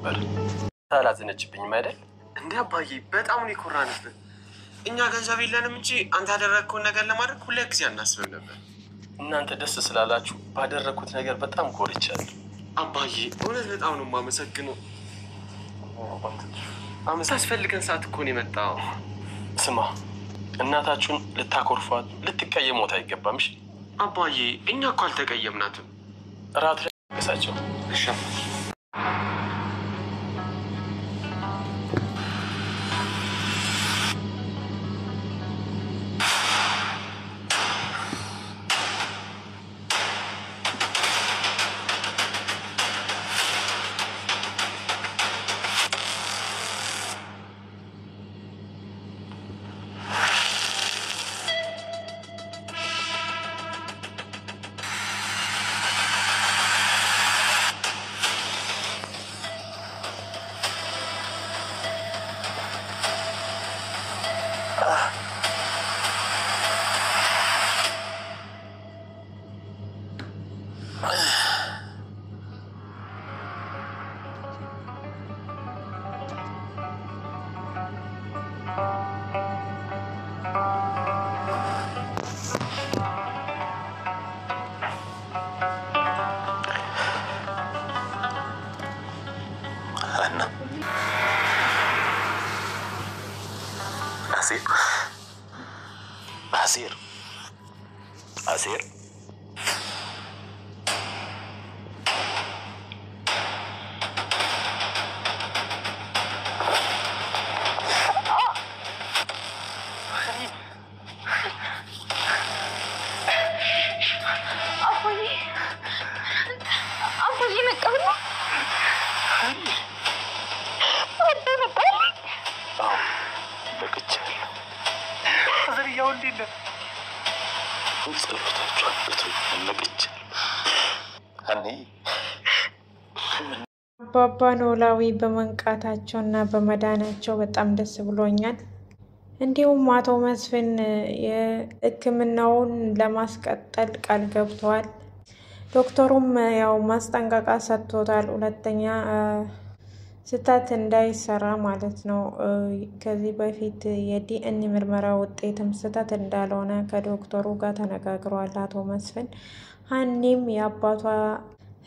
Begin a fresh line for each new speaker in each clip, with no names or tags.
ታላዝነችብኝ አይደል
እንዴ አባዬ በጣም ነው የኮራንብህ እኛ ገንዘብ የለንም እንጂ አንተ ያደረግከውን ነገር ለማድረግ ሁሌ ጊዜ አናስብም ነበር
እናንተ ደስ ስላላችሁ ባደረኩት ነገር በጣም ኮርቻለሁ
አባዬ እውነት በጣም ነው የማመሰግነው አመሳስፈልገን ሰዓት እኮ ነው የመጣው
ስማ እናታችሁን ልታኮርፏት ልትቀየሙት አይገባም እሺ
አባዬ እኛ እኮ አልተቀየምናትም
ራት ለሳቸው
እሺ
أسير
አባባ ኖላዊ በመንቃታቸውና በመዳናቸው በጣም ደስ ብሎኛል። እንዲሁም አቶ መስፍን የሕክምናውን ለማስቀጠል ቃል ገብተዋል። ዶክተሩም ያው ማስጠንቀቂያ ሰጥቶታል። ሁለተኛ ስህተት እንዳይሰራ ማለት ነው። ከዚህ በፊት የዲኤንኤ ምርመራ ውጤትም ስህተት እንዳልሆነ ከዶክተሩ ጋር ተነጋግሯል አቶ መስፍን። ሀኒም የአባቷ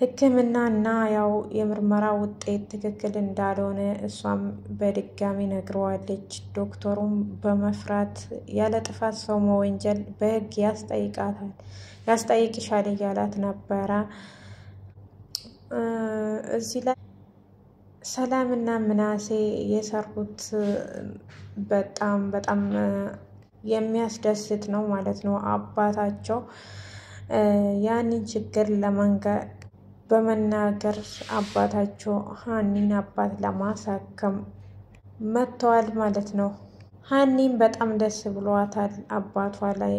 ሕክምና እና ያው የምርመራ ውጤት ትክክል እንዳልሆነ እሷም በድጋሚ ነግረዋለች። ዶክተሩም በመፍራት ያለ ጥፋት ሰው መወንጀል በሕግ ያስጠይቅሻል እያላት ነበረ። እዚህ ላይ ሰላምና ምናሴ የሰሩት በጣም የሚያስደስት ነው ማለት ነው። አባታቸው ያንን ችግር በመናገር አባታቸው ሀኒን አባት ለማሳከም መጥተዋል ማለት ነው። ሀኒም በጣም ደስ ብሏታል። አባቷ ላይ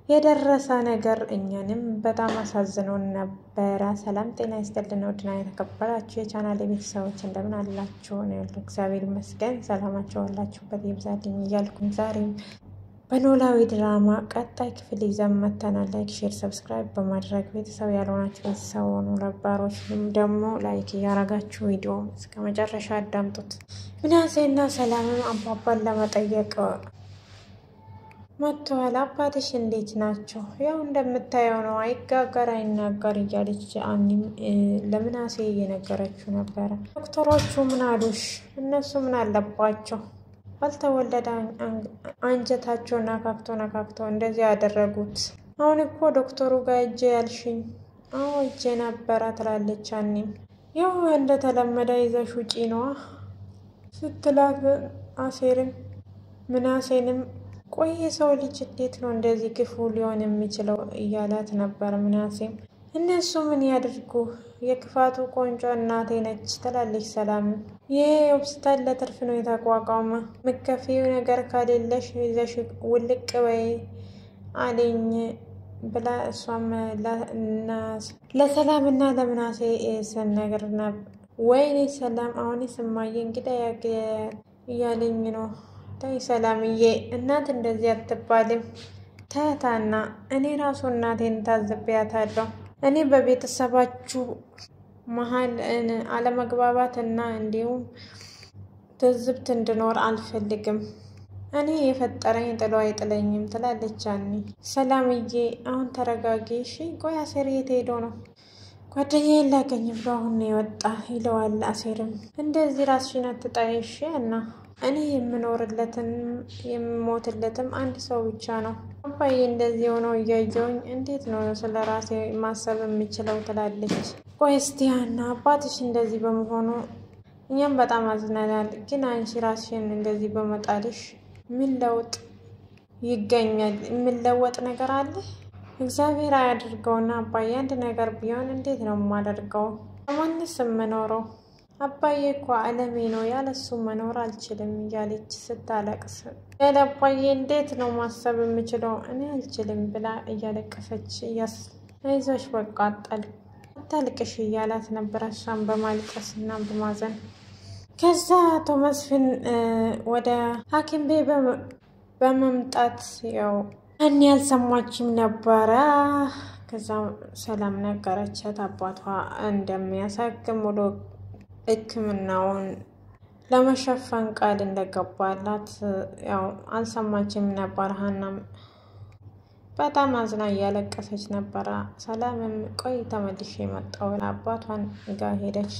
የደረሰ ነገር እኛንም በጣም አሳዝኖን ነበረ። ሰላም ጤና ይስጥልን ውድና የተከበራችሁ የቻናል ቤተሰቦች እንደምን አላችሁ? ነው እግዚአብሔር ይመስገን። ሰላማችሁ አላችሁበት ይብዛልኝ እያልኩኝ ዛሬም በኖላዊ ድራማ ቀጣይ ክፍል ይዘን መጥተናል። ላይክ፣ ሼር፣ ሰብስክራይብ በማድረግ ቤተሰብ ያልሆናችሁ ቤተሰብ ሆኑ። ነባሮችም ደግሞ ላይክ እያረጋችሁ ቪዲዮ እስከ መጨረሻ አዳምጡት። ምናሴና ሰላምም አባባን ለመጠየቅ መጥተዋል። አባትሽ እንዴት ናቸው? ያው እንደምታየው ነው፣ አይጋገር አይናገር እያለች አኒም ለምናሴ እየነገረችው ነበረ። ዶክተሮቹ ምን አሉሽ? እነሱ ምን አለባቸው? ባልተወለደ አንጀታቸው ነካክቶ እንደዚህ ያደረጉት። አሁን እኮ ዶክተሩ ጋር እጄ ያልሽኝ? አዎ እጄ ነበረ ትላለች አኒም። ያው እንደተለመደ ይዘሽ ውጪ ነዋ ስትላት አሴርን ምናሴንም ቆይ የሰው ልጅ እንዴት ነው እንደዚህ ክፉ ሊሆን የሚችለው እያላት ነበር። ምናሴም እነሱ ምን ያድርጉ የክፋቱ ቆንጆ እናቴ ነች ትላለች። ሰላም ይሄ ሆስፒታል ለትርፍ ነው የተቋቋመ፣ ምከፊው ነገር ካሌለሽ ይዘሽ ውልቅ በይ አለኝ ብላ እሷም ለሰላምና ለምናሴ ስነግር ነበር። ወይኔ ሰላም አሁን ስማዬ እንግዲህ እያለኝ ነው። ታይ ሰላምዬ እናት እንደዚህ አትባልም። ታታና እኔ ራሱ እናቴን ታዝቤያታለሁ። እኔ መሀል አለመግባባትና እንዲሁም ትዝብት እንድኖር አልፈልግም። እኔ የፈጠረኝ ጥሎ አይጥለኝም ትላለች አኒ። ሰላምዬ አሁን ተረጋጊ እሺ። ቆይ አሴር የት ሄዶ ነው? ጓደኛዬን ላገኝ ብሎ አሁን ነው የወጣ ይለዋል። አሴርም እንደዚህ ራስሽን አትጣይ እሺ እና እኔ የምኖርለትም የምሞትለትም አንድ ሰው ብቻ ነው። አባዬ እንደዚህ ሆነው እያየውኝ እንዴት ነው ስለ ራሴ ማሰብ የምችለው ትላለች። ቆይ እስቲ ሀና አባትሽ እንደዚህ በመሆኑ እኛም በጣም አዝነናል። ግን አንቺ ራስሽን እንደዚህ በመጣልሽ ምን ለውጥ ይገኛል? የምለወጥ ነገር አለ? እግዚአብሔር አያድርገውና አባዬ አንድ ነገር ቢሆን እንዴት ነው የማደርገው? ለማንስ የምኖረው? አባዬ እኮ ዓለሜ ነው፣ ያለሱ መኖር አልችልም እያለች ስታለቅስ ያለ አባዬ እንዴት ነው ማሰብ የምችለው? እኔ አልችልም ብላ እያለቀሰች አይዞሽ በቃ አታልቅሽ እያላት ነበር፣ እሷን በማልቀስ እና በማዘን። ከዛ አቶ መስፍን ወደ ሐኪም ቤት በመምጣት ያው እኔ ያልሰማችም ነበረ። ከዛ ሰላም ነገረቻት አባቷ እንደሚያሳክም ሙሉ ሕክምናውን ለመሸፈን ቃል እንደገባላት ያው አልሰማችም ነበር። ሀናም በጣም አዝና እያለቀሰች ነበረ። ሰላምም ቆይ ተመልሼ መጣሁ አባቷን ጋር ሄደች።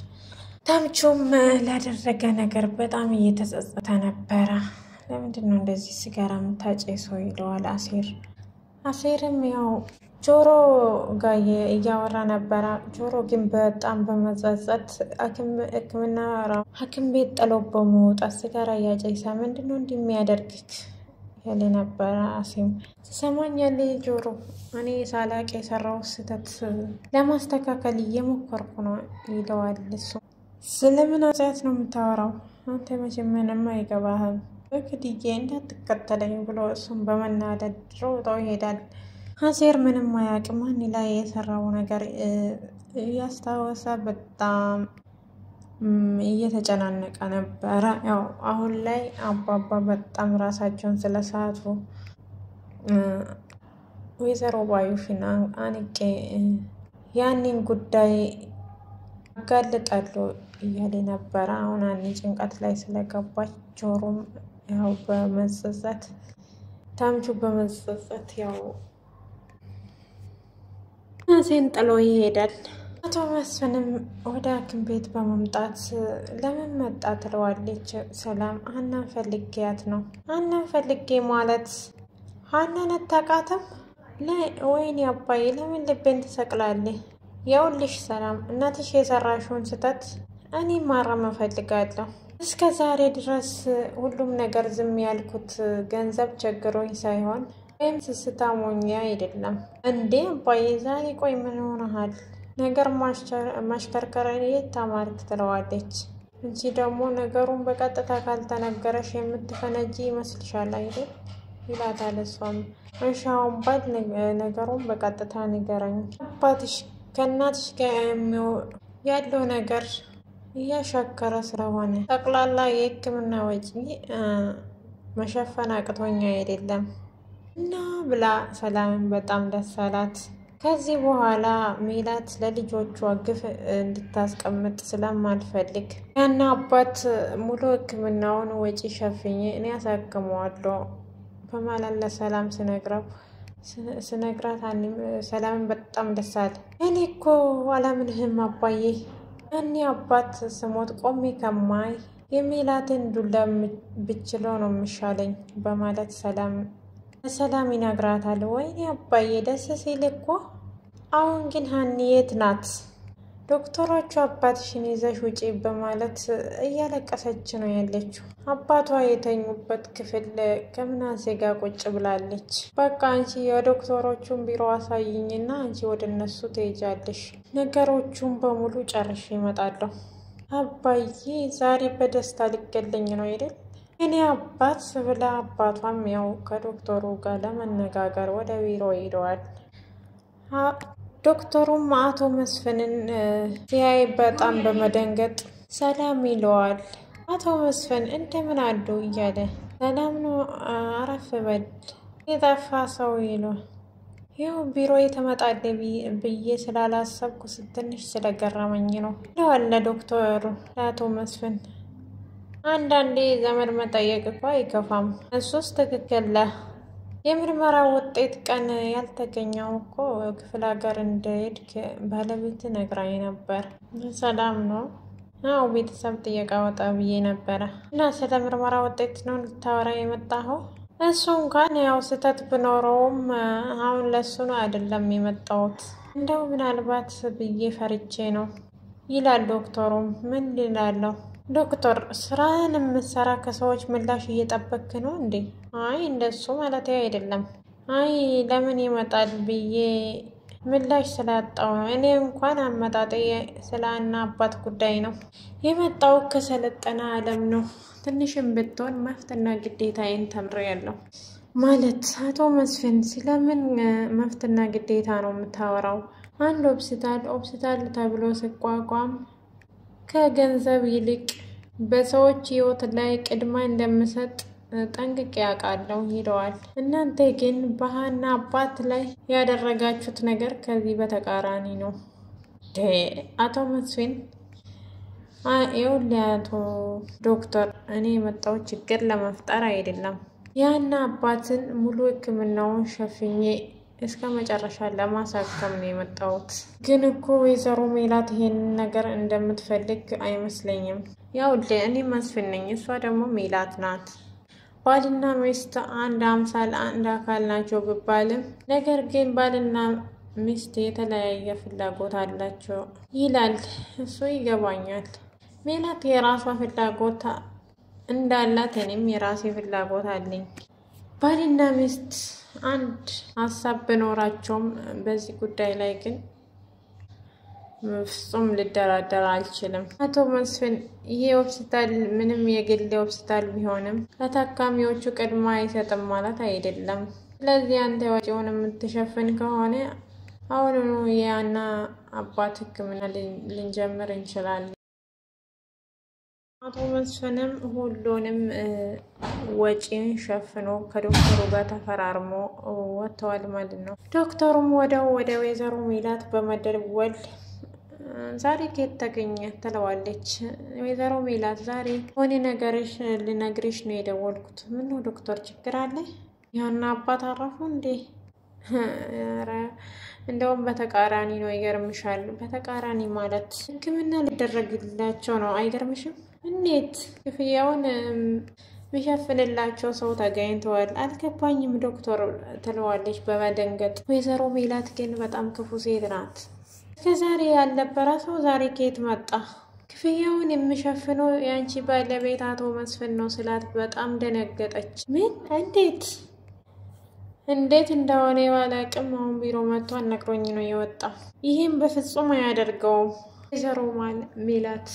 ታምቹም ላደረገ ነገር በጣም እየተጸጸተ ነበረ። ለምንድን ነው እንደዚህ ሲጋራ የምታጨሰው ይለዋል አሴር። አሴርም ያው ጆሮ ጋር እያወራ ነበረ። ጆሮ ግን በጣም በመጸጸት ሐኪም ቤት ጥሎ በመውጣት ሲጋራ እያጨሰ ምንድን ነው እንዲህ የሚያደርግክ ያለ ነበረ። አሴም ትሰማኛለህ ጆሮ፣ እኔ ሳላቅ የሰራው ስህተት ለማስተካከል እየሞከርኩ ነው ይለዋል። እሱ ስለምን ኃጢአት ነው የምታወራው? አንተ መቼም ምንም አይገባህም፣ በግድዬ እንዳትከተለኝ ብሎ እሱም በመናደድ ሮጦ ይሄዳል። አሴር ምንም አያውቅም። ማን ላይ የሰራው ነገር እያስታወሰ በጣም እየተጨናነቀ ነበረ። ያው አሁን ላይ አባባ በጣም ራሳቸውን ስለሳቱ ወይዘሮ ባዩሽን አንቄ ያንን ጉዳይ አጋልጣለሁ እያለ ነበረ። አሁን አኒ ጭንቀት ላይ ስለገባች ጆሮም ያው በመጸጸት ታምቹ በመጸጸት ያው አሴን ጥሎ ይሄዳል። አቶ መስፍንም ወደ ሐኪም ቤት በመምጣት ለምን መጣ ትለዋለች ሰላም። ሀናን ፈልጌያት ነው። ሀናን ፈልጌ ማለት ሀናን አታውቃትም? ወይኔ አባዬ ለምን ልቤን ትሰቅላለህ? የውልሽ ሰላም እናትሽ የሰራሽውን ስህተት እኔ ማረም እፈልጋለሁ። እስከ ዛሬ ድረስ ሁሉም ነገር ዝም ያልኩት ገንዘብ ቸግሮኝ ሳይሆን ወይም ስስታሞኛ አይደለም። እንዴ አባዬ ዛሬ ቆይ ምን ሆነሃል? ነገር ማሽከርከርን የት ተማርክ ትለዋለች። እንጂ ደግሞ ነገሩን በቀጥታ ካልተነገረሽ የምትፈነጂ ይመስልሻል አይደል ይላታል። እሷም እሻውን ባል ነገሩን በቀጥታ ንገረኝ። አባትሽ ከእናትሽ ጋር ያለው ነገር እያሻከረ ስለሆነ ጠቅላላ የሕክምና ወጪ መሸፈን አቅቶኛ አይደለም እና ብላ ሰላምን በጣም ደስ አላት። ከዚህ በኋላ ሜላት ለልጆቿ ግፍ እንድታስቀምጥ ስለማልፈልግ ያና አባት ሙሉ ሕክምናውን ወጪ ሸፍኜ እኔ ያሳክመዋለሁ በማለት ለሰላም ስነግራት ሰላምን በጣም ደስ አለ። እኔ እኮ አላምንህም አባዬ፣ እኔ አባት ስሞት ቆሜ ከማይ የሜላትን ዱላ ብችለው ነው የሚሻለኝ በማለት ሰላም ይነግራታል። ወይኔ አባዬ ደስ ሲል እኮ። አሁን ግን ሀኒ የት ናት? ዶክተሮቹ አባትሽን ይዘሽ ውጪ በማለት እያለቀሰች ነው ያለችው። አባቷ የተኙበት ክፍል ከምናሴ ጋር ቁጭ ብላለች። በቃ አንቺ የዶክተሮቹን ቢሮ አሳይኝና አንቺ ወደ እነሱ ትሄጃለሽ። ነገሮቹን በሙሉ ጨርሼ እመጣለሁ። አባዬ ዛሬ በደስታ ሊገለኝ ነው አይደል? እኔ አባት ብላ አባቷም ያው ከዶክተሩ ጋር ለመነጋገር ወደ ቢሮ ሄደዋል። ዶክተሩም አቶ መስፍንን ሲያይ በጣም በመደንገጥ ሰላም ይለዋል። አቶ መስፍን እንደምን አሉ እያለ ሰላም ነው አረፍ በል የጠፋ ሰው ያው ቢሮ የተመጣደ ብዬ ስላላሰብኩ ትንሽ ስለገረመኝ ነው ለዋለ ዶክተሩ ለአቶ መስፍን አንዳንዴ ዘመድ መጠየቅ እኮ አይከፋም። እሱስ ትክክል ነህ። የምርመራ ውጤት ቀን ያልተገኘው እኮ ክፍለ ሀገር እንደሄድክ ባለቤት ነግራኝ ነበር። ሰላም ነው? አዎ ቤተሰብ ጥየቃ ወጣ ብዬ ነበረ። እና ስለ ምርመራ ውጤት ነው ልታወራ የመጣኸው? እሱ እንኳን ያው ስህተት ብኖረውም አሁን ለሱ ነው አይደለም የመጣሁት። እንደው ምናልባት ብዬ ፈርቼ ነው ይላል ዶክተሩም። ምን ይላለሁ? ዶክተር ስራህን የምትሰራ ከሰዎች ምላሽ እየጠበክ ነው እንዴ? አይ እንደሱ ማለት አይደለም። አይ ለምን ይመጣል ብዬ ምላሽ ስላጣው ነው። እኔ እንኳን አመጣጤ ስለ አባት ጉዳይ ነው የመጣው። ከሰለጠነ ዓለም ነው። ትንሽም ብትሆን መፍትና ግዴታዬን ተምሬያለሁ። ማለት አቶ መስፍን ስለምን መፍትና ግዴታ ነው የምታወራው? አንድ ሆስፒታል ተብሎ ሲቋቋም ከገንዘብ ይልቅ በሰዎች ህይወት ላይ ቅድሚያ እንደምሰጥ ጠንቅቄ አውቃለሁ ይለዋል። እናንተ ግን በሃና አባት ላይ ያደረጋችሁት ነገር ከዚህ በተቃራኒ ነው። አቶ መስፍን ይኸውልህ አቶ ዶክተር፣ እኔ የመጣሁት ችግር ለመፍጠር አይደለም። ያና አባትን ሙሉ ሕክምናውን ሸፍኜ እስከ መጨረሻ ለማሳከም ነው የመጣሁት። ግን እኮ ወይዘሮ ሜላት ይሄንን ነገር እንደምትፈልግ አይመስለኝም። ያውልህ እኔ መስፍን ነኝ፣ እሷ ደግሞ ሜላት ናት። ባልና ሚስት አንድ አምሳል አንድ አካል ናቸው ቢባልም ነገር ግን ባልና ሚስት የተለያየ ፍላጎት አላቸው ይላል። እሱ ይገባኛል። ሜላት የራሷ ፍላጎት እንዳላት እኔም የራሴ ፍላጎት አለኝ። ባልና ሚስት አንድ ሀሳብ ቢኖራቸውም በዚህ ጉዳይ ላይ ግን ፍጹም ልደራደር አልችልም። አቶ መስፍን ይሄ ሆስፒታል ምንም የግል ሆስፒታል ቢሆንም ለታካሚዎቹ ቅድሚያ አይሰጥም ማለት አይደለም። ስለዚህ አንተ ወጪውን የምትሸፍን ከሆነ አሁኑኑ ያና አባት ሕክምና ልንጀምር እንችላለን። አቶ መስፍንም ሁሉንም ወጪን ሸፍኖ ከዶክተሩ ጋር ተፈራርሞ ወጥተዋል ማለት ነው። ዶክተሩም ወደ ወይዘሮ ሜላት በመደወል ዛሬ ከየት ተገኘ ትለዋለች። ወይዘሮ ሜላት ዛሬ ሆነ ነገርሽ ልነግርሽ ነው የደወልኩት። ምን ነው ዶክተር ችግር አለ? ያና አባት አረፉ እንዴ? ኧረ እንደውም በተቃራኒ ነው። ይገርምሻል። በተቃራኒ ማለት ሕክምና ሊደረግላቸው ነው። አይገርምሽም? እንዴት? ክፍያውን ሚሸፍንላቸው ሰው ተገኝተዋል። አልገባኝም ዶክተር ትለዋለች በመደንገጥ። ወይዘሮ ሜላት ግን በጣም ክፉ ሴት ናት። እስከዛሬ ያልነበረ ሰው ዛሬ ከየት መጣ? ክፍያውን የሚሸፍነው የአንቺ ባለቤት አቶ መስፍን ነው ስላት በጣም ደነገጠች። ምን? እንዴት እንደሆነ ባላቅም አሁን ቢሮ መጥቶ አነግሮኝ ነው የወጣው። ይህም በፍጹም አያደርገውም። ወይዘሮ ሜላት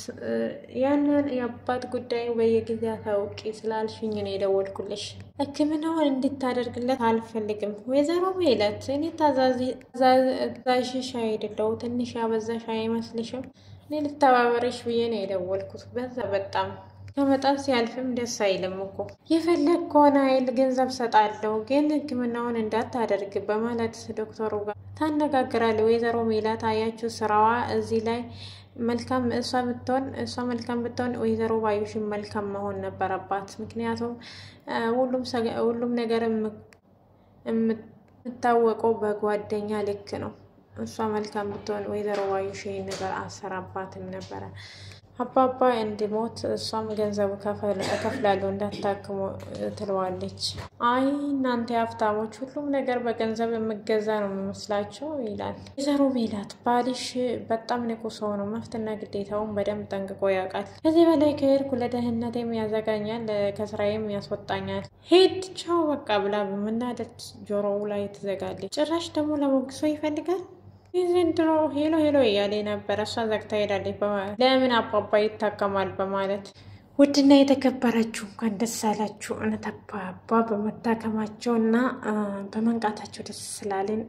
ያንን የአባት ጉዳይ በየጊዜው ታውቂ ስላልሽኝ ነው የደወልኩልሽ። ሕክምናውን እንድታደርግለት አልፈልግም። ወይዘሮ ሜላት እኔ ታዛዥሽ አይደለሁ። ትንሽ ያበዛሽ አይመስልሽም? እኔ ልተባበረሽ ብዬ ነው የደወልኩት። በዛ በጣም ከመጣን ሲያልፍም ደስ አይልም እኮ። የፈለግ ከሆነ ኃይል ገንዘብ ሰጣለሁ፣ ግን ሕክምናውን እንዳታደርግ በማለት ዶክተሩ ጋር ታነጋግራለች። ወይዘሮ ሜላት አያችሁ ስራዋ እዚህ ላይ መልካም እሷ መልካም ብትሆን ወይዘሮ ባዩሽን መልካም መሆን ነበረባት። ምክንያቱም ሁሉም ነገር የምታወቀው በጓደኛ ልክ ነው። እሷ መልካም ብትሆን ወይዘሮ ባዩሽ ይሄን ነገር አሰራባትም ነበረ። አባባ እንዲሞት እሷም ገንዘቡ ከፍላለሁ እንዳታክሙ ትለዋለች። አይ እናንተ ሀብታሞች ሁሉም ነገር በገንዘብ የምገዛ ነው የሚመስላቸው ይላል። ወይዘሮ ሜላት ባልሽ በጣም ንቁ ሰው ነው። መፍትና ግዴታውን በደንብ ጠንቅቆ ያውቃል። ከዚህ በላይ ከሄድኩ ለደህንነቴም ያዘጋኛል፣ ከስራዬም ያስወጣኛል። ሄድ ቻው በቃ ብላ በመናደድ ጆሮው ላይ ትዘጋለች። ጭራሽ ደግሞ ለሞግሶ ይፈልጋል። ዘንድሮ ሄሎ እያለ ነበረ። እሷ ዘግታ ሄዳለች። ለምን አባባ ይታከማል በማለት። ውድና የተከበራችሁ እንኳን ደስ አላችሁ። እውነት አባባ በመታከማቸው እና በመንቃታቸው ደስ ስላለን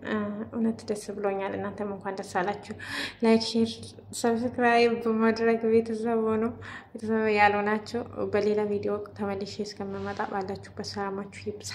እውነት ደስ ብሎኛል። እናንተም እንኳን ደስ አላችሁ። ላይክ፣ ሼር፣ ሰብስክራይብ በማድረግ ቤተሰብ ሆኖ ቤተሰብ ያልሆናችሁ በሌላ ቪዲዮ ተመልሼ እስከምመጣ ባላችሁበት ሰላማችሁ ይብዛ።